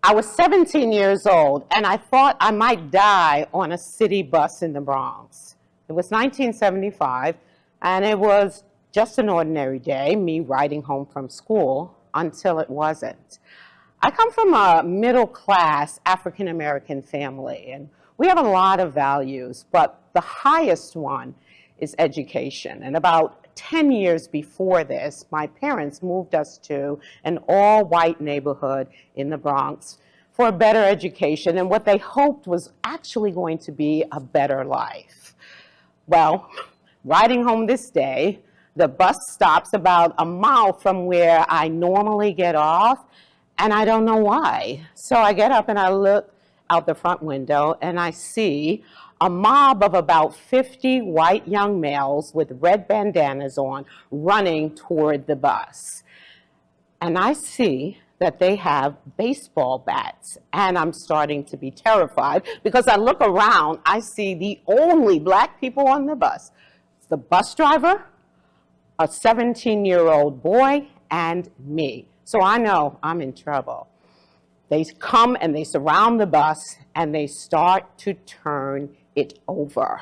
I was 17 years old, and I thought I might die on a city bus in the Bronx. It was 1975, and it was just an ordinary day, me riding home from school, until it wasn't. I come from a middle-class African-American family, and we have a lot of values, but the highest one is education. And about 10 years before this, my parents moved us to an all-white neighborhood in the Bronx for a better education and what they hoped was actually going to be a better life. Well, riding home this day, the bus stops about a mile from where I normally get off, and I don't know why. So I get up and I look out the front window and I see a mob of about 50 white young males with red bandanas on running toward the bus. And I see that they have baseball bats, and I'm starting to be terrified because I look around, I see the only black people on the bus. It's the bus driver, a 17-year-old boy, and me. So I know I'm in trouble. They come and they surround the bus and they start to turn it over.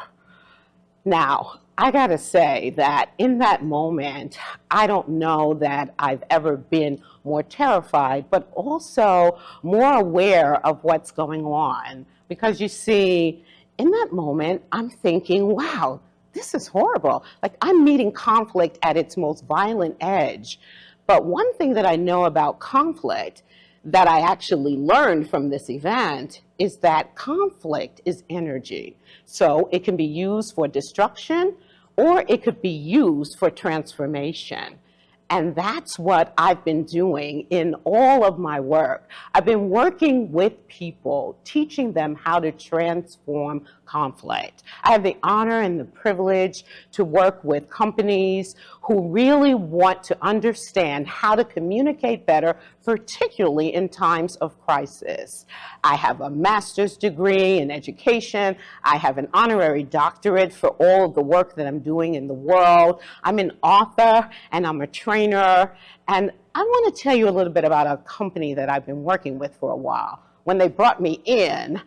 Now, I gotta say that in that moment, I don't know that I've ever been more terrified, but also more aware of what's going on. Because you see, in that moment, I'm thinking, wow, this is horrible. Like, I'm meeting conflict at its most violent edge. But one thing that I know about conflict that I actually learned from this event is that conflict is energy. So it can be used for destruction or it could be used for transformation. And that's what I've been doing in all of my work. I've been working with people, teaching them how to transform conflict. I have the honor and the privilege to work with companies who really want to understand how to communicate better, particularly in times of crisis. I have a master's degree in education. I have an honorary doctorate for all of the work that I'm doing in the world. I'm an author and I'm a trainer. And I want to tell you a little bit about a company that I've been working with for a while. When they brought me in,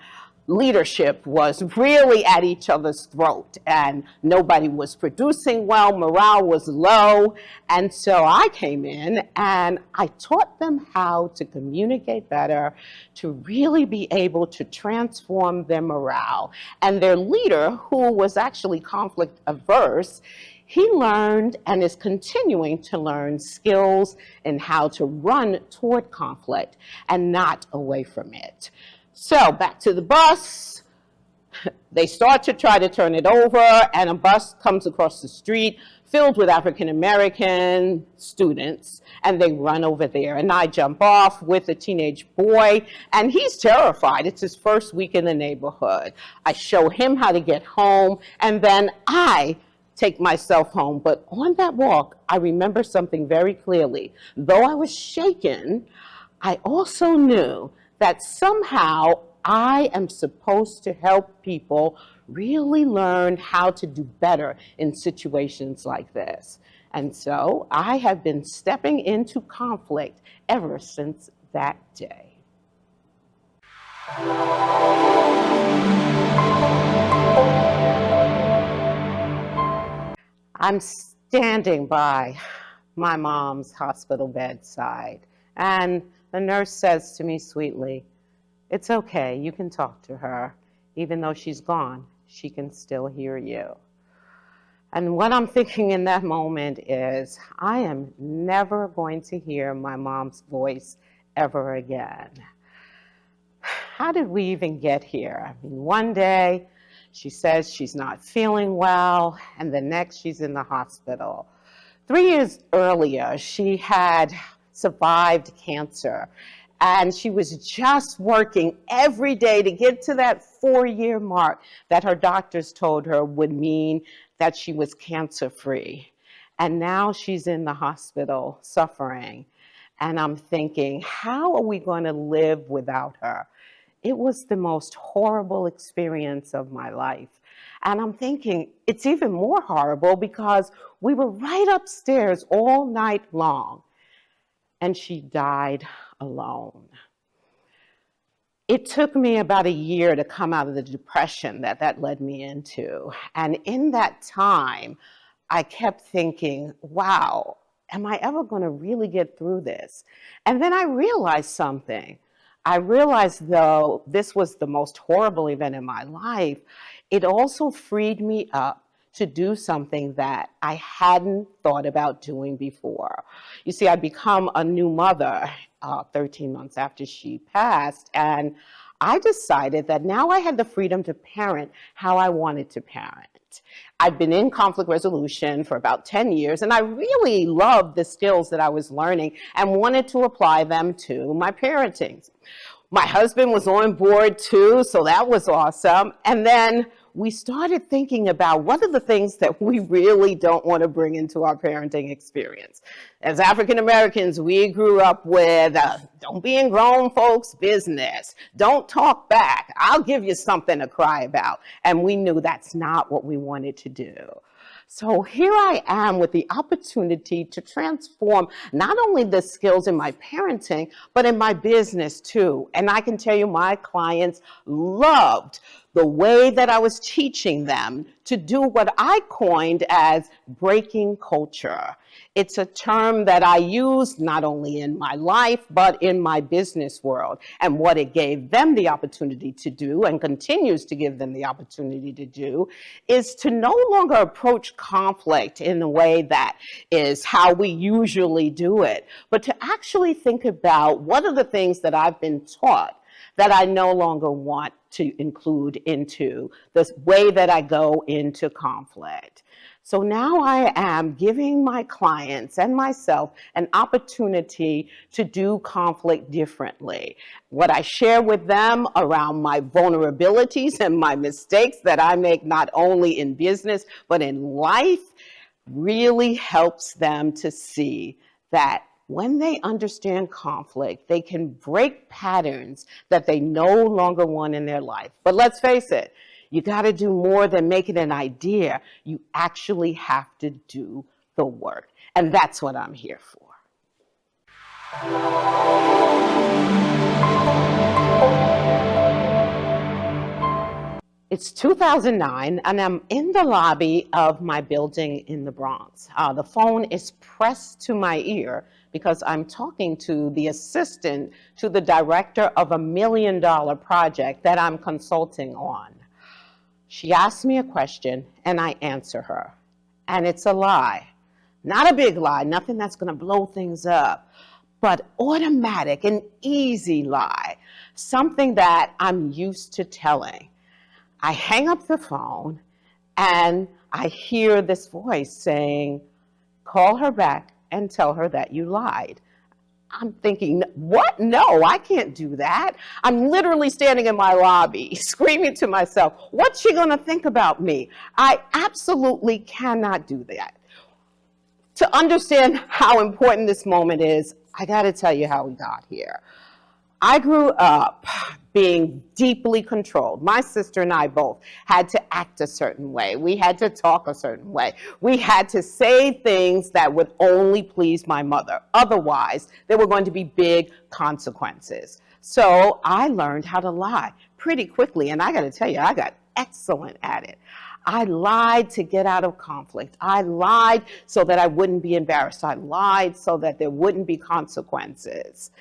leadership was really at each other's throat and nobody was producing well, morale was low. And so I came in and I taught them how to communicate better, to really be able to transform their morale. And their leader, who was actually conflict averse, he learned and is continuing to learn skills in how to run toward conflict and not away from it. So back to the bus, they start to try to turn it over and a bus comes across the street filled with African-American students and they run over there and I jump off with a teenage boy and he's terrified. It's his first week in the neighborhood. I show him how to get home and then I take myself home. But on that walk, I remember something very clearly. Though I was shaken, I also knew that somehow I am supposed to help people really learn how to do better in situations like this. And so I have been stepping into conflict ever since that day. I'm standing by my mom's hospital bedside, and the nurse says to me sweetly, "It's okay, you can talk to her. Even though she's gone, she can still hear you." And what I'm thinking in that moment is, I am never going to hear my mom's voice ever again. How did we even get here? I mean, one day she says she's not feeling well, and the next she's in the hospital. 3 years earlier, she had survived cancer. And she was just working every day to get to that 4-year mark that her doctors told her would mean that she was cancer-free. And now she's in the hospital suffering. And I'm thinking, how are we going to live without her? It was the most horrible experience of my life. And I'm thinking, it's even more horrible because we were right upstairs all night long. And she died alone. It took me about a year to come out of the depression that led me into. And in that time, I kept thinking, wow, am I ever going to really get through this? And then I realized something. I realized, though this was the most horrible event in my life, it also freed me up to do something that I hadn't thought about doing before. You see, I'd become a new mother 13 months after she passed, and I decided that now I had the freedom to parent how I wanted to parent. I'd been in conflict resolution for about 10 years, and I really loved the skills that I was learning and wanted to apply them to my parenting. My husband was on board too, so that was awesome. And then we started thinking about what are the things that we really don't want to bring into our parenting experience. As African Americans, we grew up with don't be in grown folks' business. Don't talk back. I'll give you something to cry about. And we knew that's not what we wanted to do. So here I am with the opportunity to transform not only the skills in my parenting, but in my business too. And I can tell you my clients loved the way that I was teaching them to do what I coined as breaking culture. It's a term that I use not only in my life, but in my business world. And what it gave them the opportunity to do, and continues to give them the opportunity to do, is to no longer approach conflict in the way that is how we usually do it, but to actually think about what are the things that I've been taught that I no longer want to include into the way that I go into conflict. So now I am giving my clients and myself an opportunity to do conflict differently. What I share with them around my vulnerabilities and my mistakes that I make not only in business, but in life, really helps them to see that when they understand conflict, they can break patterns that they no longer want in their life. But let's face it, you got to do more than make it an idea. You actually have to do the work. And that's what I'm here for. It's 2009, and I'm in the lobby of my building in the Bronx. The phone is pressed to my ear because I'm talking to the assistant to the director of $1 million project that I'm consulting on. She asks me a question, and I answer her. And it's a lie. Not a big lie, nothing that's going to blow things up, but automatic, an easy lie, something that I'm used to telling. I hang up the phone, and I hear this voice saying, call her back and tell her that you lied. I'm thinking, what? No, I can't do that. I'm literally standing in my lobby, screaming to myself, what's she going to think about me? I absolutely cannot do that. To understand how important this moment is, I got to tell you how we got here. I grew up being deeply controlled. My sister and I both had to act a certain way. We had to talk a certain way. We had to say things that would only please my mother. Otherwise, there were going to be big consequences. So I learned how to lie pretty quickly. And I got to tell you, I got excellent at it. I lied to get out of conflict. I lied so that I wouldn't be embarrassed. I lied so that there wouldn't be consequences.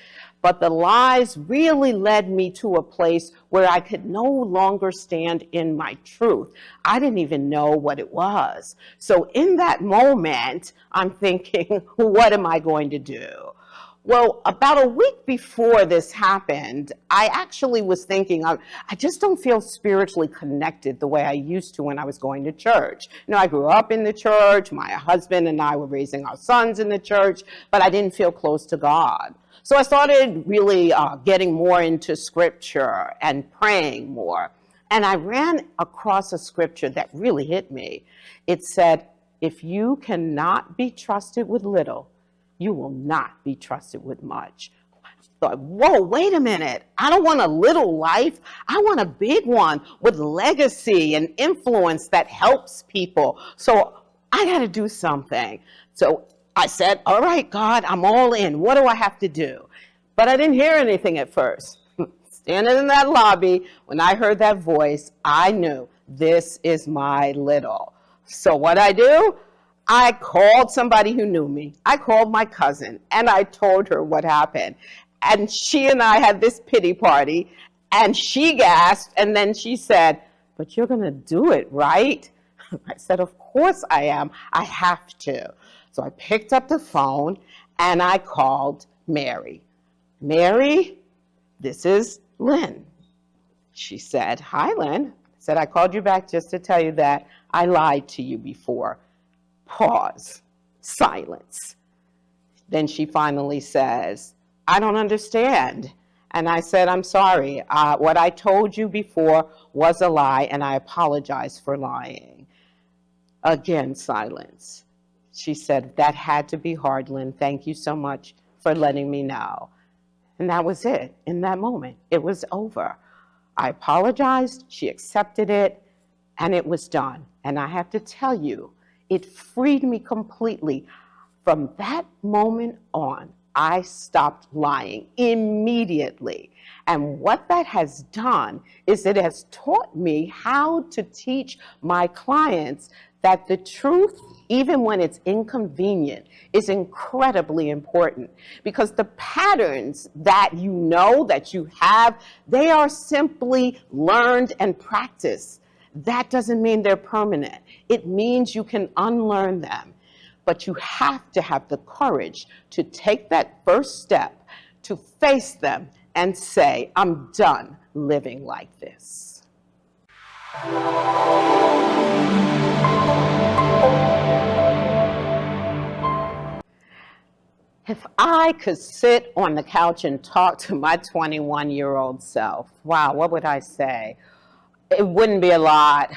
But the lies really led me to a place where I could no longer stand in my truth. I didn't even know what it was. So in that moment, I'm thinking, what am I going to do? Well, about a week before this happened, I actually was thinking, I just don't feel spiritually connected the way I used to when I was going to church. You know, I grew up in the church. My husband and I were raising our sons in the church, but I didn't feel close to God. So I started really getting more into scripture and praying more. And I ran across a scripture that really hit me. It said, if you cannot be trusted with little, you will not be trusted with much. I thought, whoa, wait a minute. I don't want a little life. I want a big one with legacy and influence that helps people. So I got to do something. So I said, all right, God, I'm all in. What do I have to do? But I didn't hear anything at first. standing in that lobby, when I heard that voice, I knew this is my little. So what I do? I called somebody who knew me. I called my cousin and I told her what happened. And she and I had this pity party and she gasped and then she said, "But you're going to do it, right?" I said, "Of course I am. I have to." So I picked up the phone and I called Mary. "Mary, this is Lynn." She said, "Hi, Lynn." I said, "I called you back just to tell you that I lied to you before." Pause. Silence. Then she finally says, "I don't understand." And I said, "I'm sorry. What I told you before was a lie, and I apologize for lying." Again, silence. She said, "That had to be hard, Lynn. Thank you so much for letting me know." And that was it. In that moment, it was over. I apologized, she accepted it, and it was done. And I have to tell you, it freed me completely. From that moment on, I stopped lying immediately. And what that has done is it has taught me how to teach my clients that the truth, even when it's inconvenient, is incredibly important, because the patterns that you know that you have, they are simply learned and practiced. That doesn't mean they're permanent. It means you can unlearn them. But you have to have the courage to take that first step, to face them and say, "I'm done living like this." If I could sit on the couch and talk to my 21-year-old self, wow, what would I say? It wouldn't be a lot.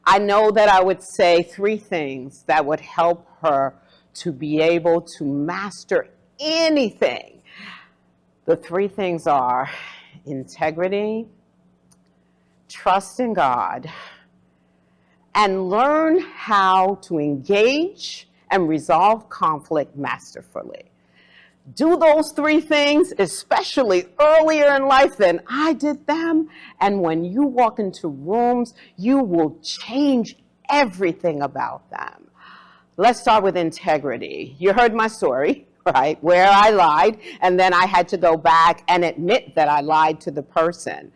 I know that I would say 3 things that would help her to be able to master anything. The 3 things are integrity, trust in God, and learn how to engage and resolve conflict masterfully. Do those 3 things, especially earlier in life than I did them, and when you walk into rooms, you will change everything about them. Let's start with integrity. You heard my story, right, where I lied, and then I had to go back and admit that I lied to the person.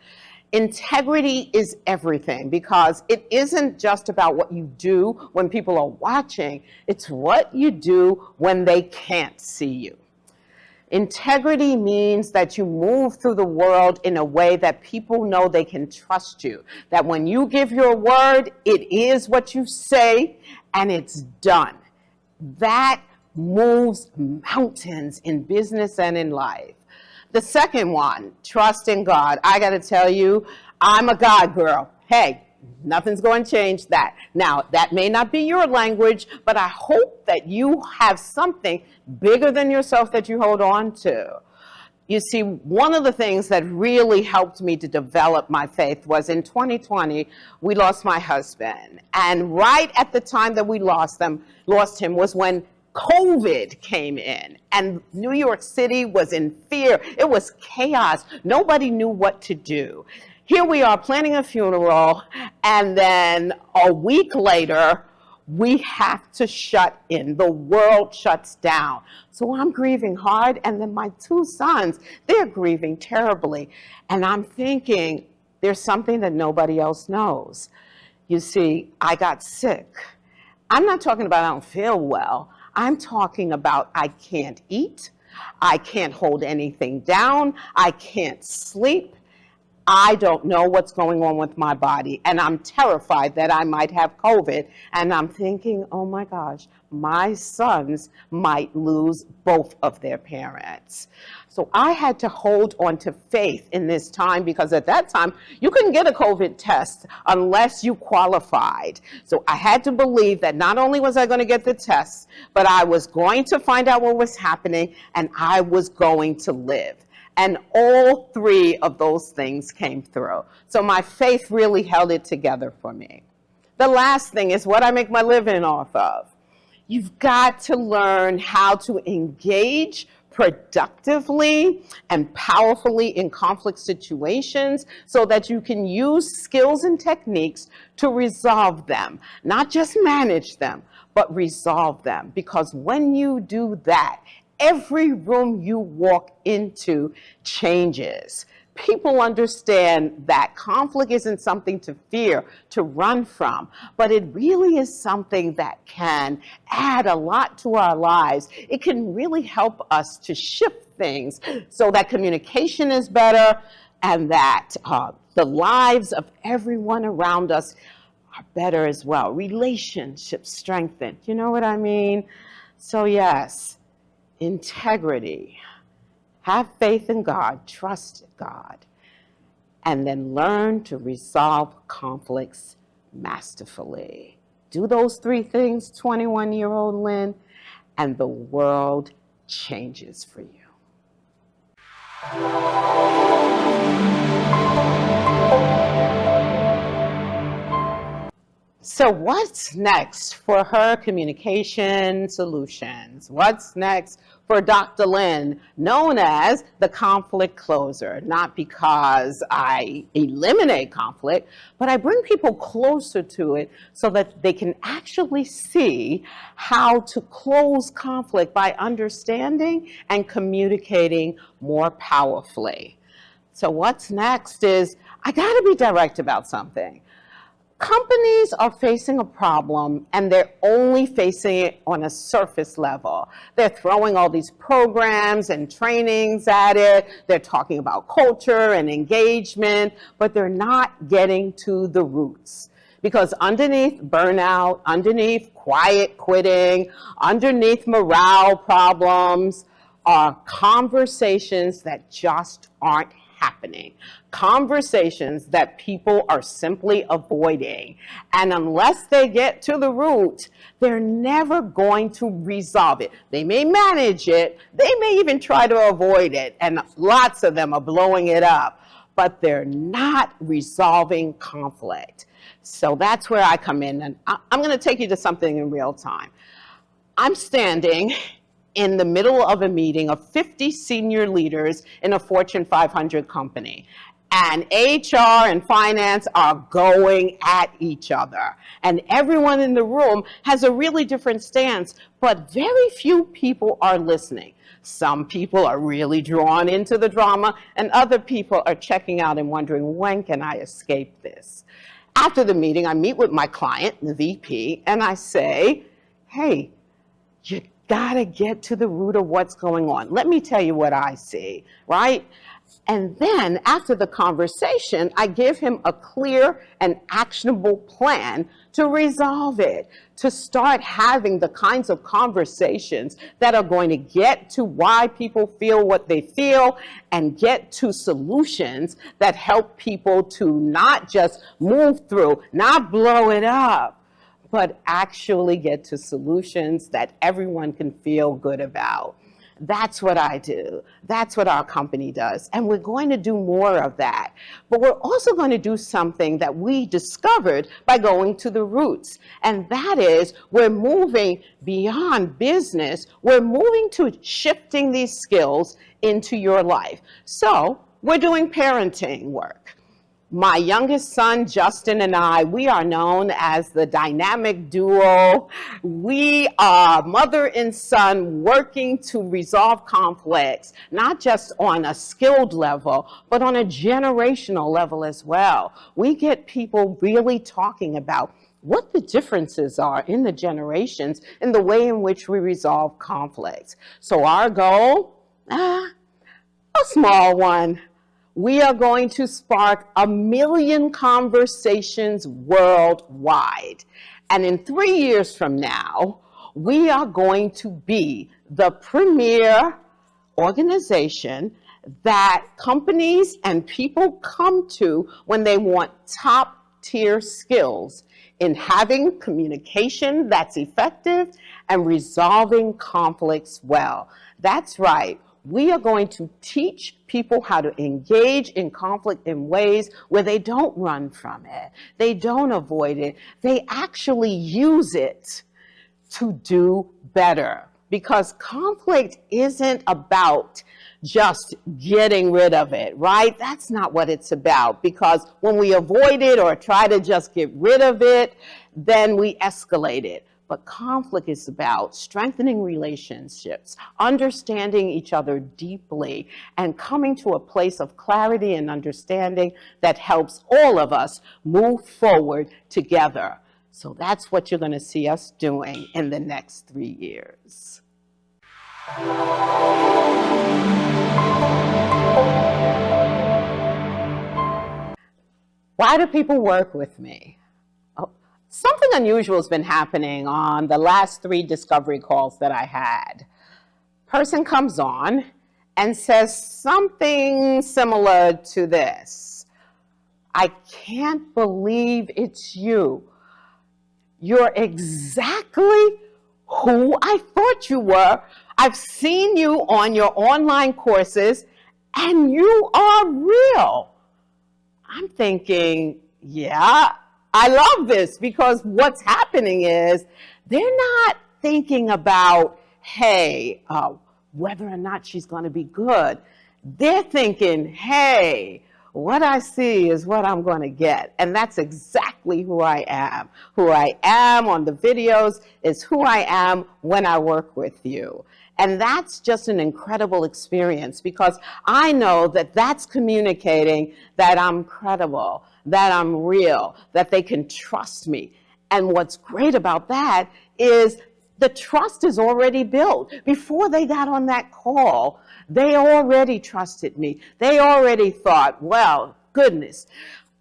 Integrity is everything, because it isn't just about what you do when people are watching, it's what you do when they can't see you. Integrity means that you move through the world in a way that people know they can trust you. That when you give your word, it is what you say and it's done. That moves mountains in business and in life. The second one, trust in God. I got to tell you, I'm a God girl. Hey, nothing's going to change that. Now, that may not be your language, but I hope that you have something bigger than yourself that you hold on to. You see, one of the things that really helped me to develop my faith was in 2020, we lost my husband. And right at the time that we lost him was when COVID came in and New York City was in fear. It was chaos. Nobody knew what to do. Here we are planning a funeral, and then a week later, we have to shut in. The world shuts down. So I'm grieving hard, and then my 2 sons, they're grieving terribly. And I'm thinking, there's something that nobody else knows. You see, I got sick. I'm not talking about I don't feel well. I'm talking about I can't eat. I can't hold anything down. I can't sleep. I don't know what's going on with my body, and I'm terrified that I might have COVID, and I'm thinking, oh my gosh, my sons might lose both of their parents. So I had to hold on to faith in this time, because at that time, you couldn't get a COVID test unless you qualified. So I had to believe that not only was I going to get the test, but I was going to find out what was happening, and I was going to live. And all 3 of those things came through. So my faith really held it together for me. The last thing is what I make my living off of. You've got to learn how to engage productively and powerfully in conflict situations so that you can use skills and techniques to resolve them, not just manage them, but resolve them. Because when you do that, every room you walk into changes. People understand that conflict isn't something to fear, to run from, but it really is something that can add a lot to our lives. It can really help us to shift things so that communication is better and that the lives of everyone around us are better as well. Relationships strengthened. You know what I mean? So yes, integrity. Have faith in God, trust God, and then learn to resolve conflicts masterfully. Do those three things, 21-year-old Lynne, and the world changes for you. So what's next for her communication solutions? What's next for Dr. Lynne, known as the conflict closer? Not because I eliminate conflict, but I bring people closer to it so that they can actually see how to close conflict by understanding and communicating more powerfully. So what's next is, I gotta be direct about something. Companies are facing a problem and they're only facing it on a surface level. They're throwing all these programs and trainings at it. They're talking about culture and engagement, but they're not getting to the roots. Because underneath burnout, underneath quiet quitting, underneath morale problems are conversations that just aren't happening. Conversations that people are simply avoiding. And unless they get to the root, they're never going to resolve it. They may manage it, they may even try to avoid it, and lots of them are blowing it up, but they're not resolving conflict. So that's where I come in, and I'm going to take you to something in real time. I'm standing in the middle of a meeting of 50 senior leaders in a Fortune 500 company. And HR and finance are going at each other. And everyone in the room has a really different stance, but very few people are listening. Some people are really drawn into the drama, and other people are checking out and wondering, when can I escape this? After the meeting, I meet with my client, the VP, and I say, hey, you gotta get to the root of what's going on. Let me tell you what I see, right? And then after the conversation, I give him a clear and actionable plan to resolve it, to start having the kinds of conversations that are going to get to why people feel what they feel and get to solutions that help people to not just move through, not blow it up, but actually get to solutions that everyone can feel good about. That's what I do. That's what our company does. And we're going to do more of that. But we're also going to do something that we discovered by going to the roots. And that is, we're moving beyond business. We're moving to shifting these skills into your life. So we're doing parenting work. My youngest son, Justin, and I, we are known as the dynamic duo. We are mother and son working to resolve conflicts, not just on a skilled level, but on a generational level as well. We get people really talking about what the differences are in the generations in the way in which we resolve conflicts. So our goal, a small one. We are going to spark 1 million conversations worldwide. And in 3 years from now, we are going to be the premier organization that companies and people come to when they want top-tier skills in having communication that's effective and resolving conflicts well. That's right. We are going to teach people how to engage in conflict in ways where they don't run from it, they don't avoid it, they actually use it to do better. because conflict isn't about just getting rid of it, right? That's not what it's about, because when we avoid it or try to just get rid of it, then we escalate it. But conflict is about strengthening relationships, understanding each other deeply, and coming to a place of clarity and understanding that helps all of us move forward together. So that's what you're going to see us doing in the next 3 years. Why do people work with me? Something unusual has been happening on the last 3 discovery calls that I had. Person comes on and says something similar to this. I can't believe it's you. You're exactly who I thought you were. I've seen you on your online courses, and you are real. I'm thinking, yeah, I love this, because what's happening is they're not thinking about, hey, whether or not she's going to be good. They're thinking, hey, what I see is what I'm going to get. And that's exactly who I am. Who I am on the videos is who I am when I work with you. And that's just an incredible experience, because I know that that's communicating that I'm credible, that I'm real, that they can trust me. And what's great about that is the trust is already built. Before they got on that call, they already trusted me. They already thought, well, goodness,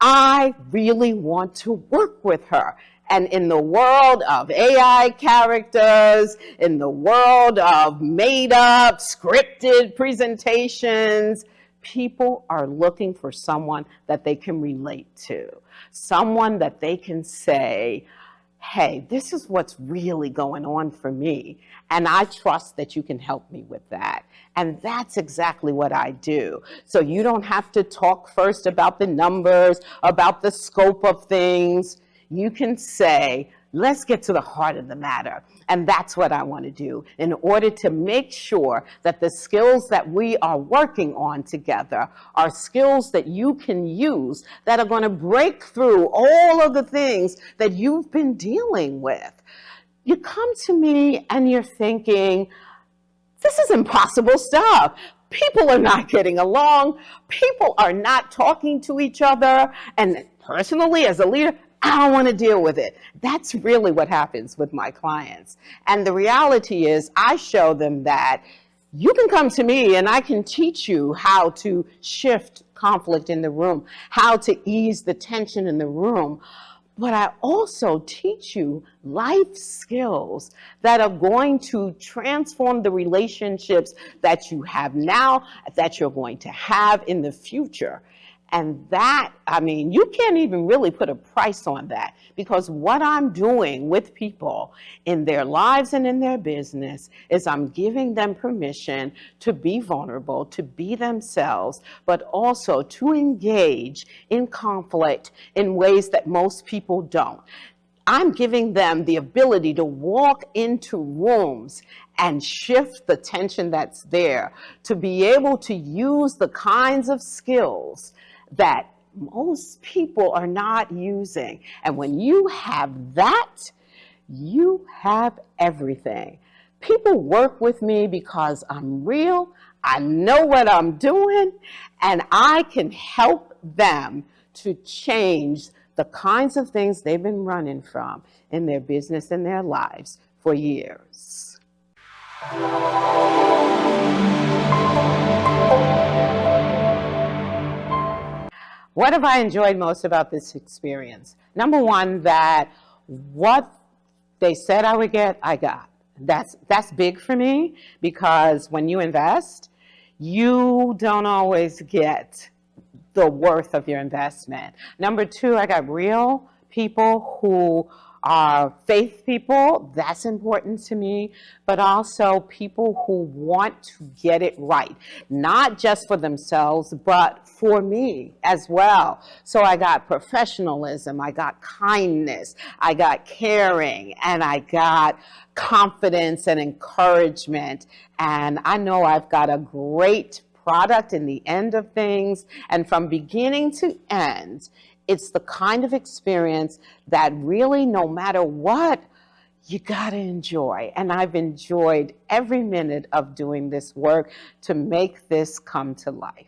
I really want to work with her. And in the world of AI characters, in the world of made-up, scripted presentations, people are looking for someone that they can relate to, someone that they can say, hey, this is what's really going on for me, and I trust that you can help me with that. And that's exactly what I do. So you don't have to talk first about the numbers, about the scope of things. You can say, let's get to the heart of the matter. And that's what I want to do in order to make sure that the skills that we are working on together are skills that you can use, that are going to break through all of the things that you've been dealing with. You come to me and you're thinking, this is impossible stuff. People are not getting along. People are not talking to each other. And personally, as a leader, I don't want to deal with it. That's really what happens with my clients. And the reality is, I show them that you can come to me and I can teach you how to shift conflict in the room, how to ease the tension in the room. But I also teach you life skills that are going to transform the relationships that you have now, that you're going to have in the future. And that, I mean, you can't even really put a price on that, because what I'm doing with people in their lives and in their business is I'm giving them permission to be vulnerable, to be themselves, but also to engage in conflict in ways that most people don't. I'm giving them the ability to walk into rooms and shift the tension that's there, to be able to use the kinds of skills that most people are not using. And when you have that, you have everything. People work with me because I'm real, I know what I'm doing, and I can help them to change the kinds of things they've been running from in their business and their lives for years. What have I enjoyed most about this experience? Number one, that what they said I would get, I got. That's big for me, because when you invest, you don't always get the worth of your investment. Number two, I got real people who faith people, that's important to me, but also people who want to get it right, not just for themselves, but for me as well. So I got professionalism, I got kindness, I got caring, and I got confidence and encouragement. And I know I've got a great product in the end of things, and from beginning to end, it's the kind of experience that really, no matter what, you gotta enjoy. And I've enjoyed every minute of doing this work to make this come to life.